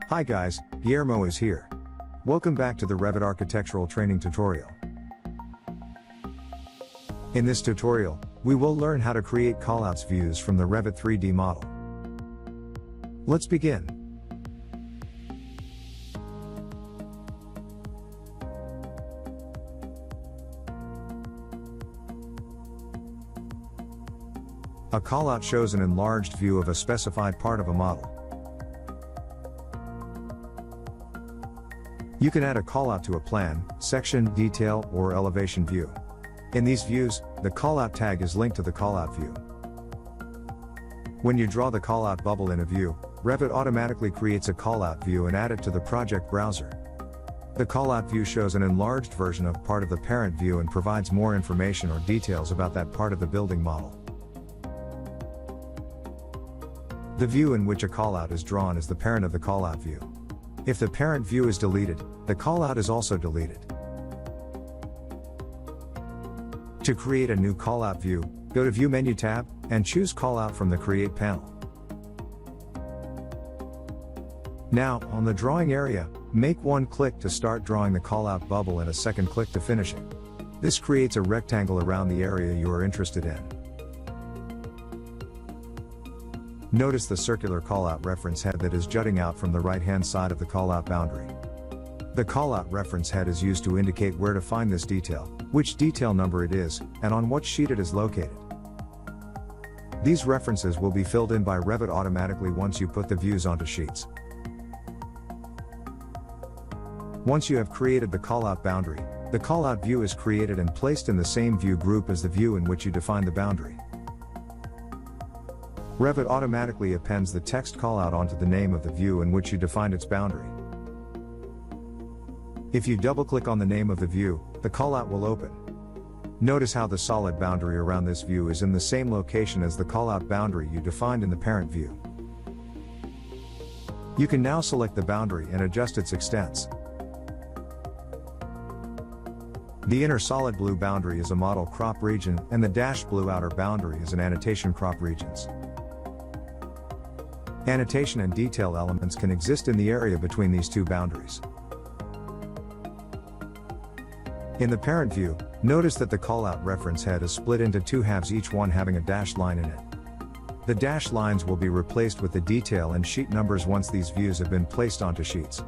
Hi guys, Guillermo is here. Welcome back to the Revit architectural training tutorial. In this tutorial, we will learn how to create callouts views from the Revit 3D model. Let's begin. A callout shows an enlarged view of a specified part of a model. You can add a callout to a plan, section, detail, or elevation view. In these views, the callout tag is linked to the callout view. When you draw the callout bubble in a view, Revit automatically creates a callout view and adds it to the project browser. The callout view shows an enlarged version of part of the parent view and provides more information or details about that part of the building model. The view in which a callout is drawn is the parent of the callout view. If the parent view is deleted, the callout is also deleted. To create a new callout view, go to View menu tab, and choose Callout from the Create panel. Now, on the drawing area, make one click to start drawing the callout bubble and a second click to finish it. This creates a rectangle around the area you are interested in. Notice the circular callout reference head that is jutting out from the right-hand side of the callout boundary. The callout reference head is used to indicate where to find this detail, which detail number it is, and on what sheet it is located. These references will be filled in by Revit automatically once you put the views onto sheets. Once you have created the callout boundary, the callout view is created and placed in the same view group as the view in which you define the boundary. Revit automatically appends the text callout onto the name of the view in which you defined its boundary. If you double-click on the name of the view, the callout will open. Notice how the solid boundary around this view is in the same location as the callout boundary you defined in the parent view. You can now select the boundary and adjust its extents. The inner solid blue boundary is a model crop region, and the dashed blue outer boundary is an annotation crop regions. Annotation and detail elements can exist in the area between these two boundaries. In the parent view, notice that the callout reference head is split into two halves, each one having a dashed line in it. The dashed lines will be replaced with the detail and sheet numbers once these views have been placed onto sheets.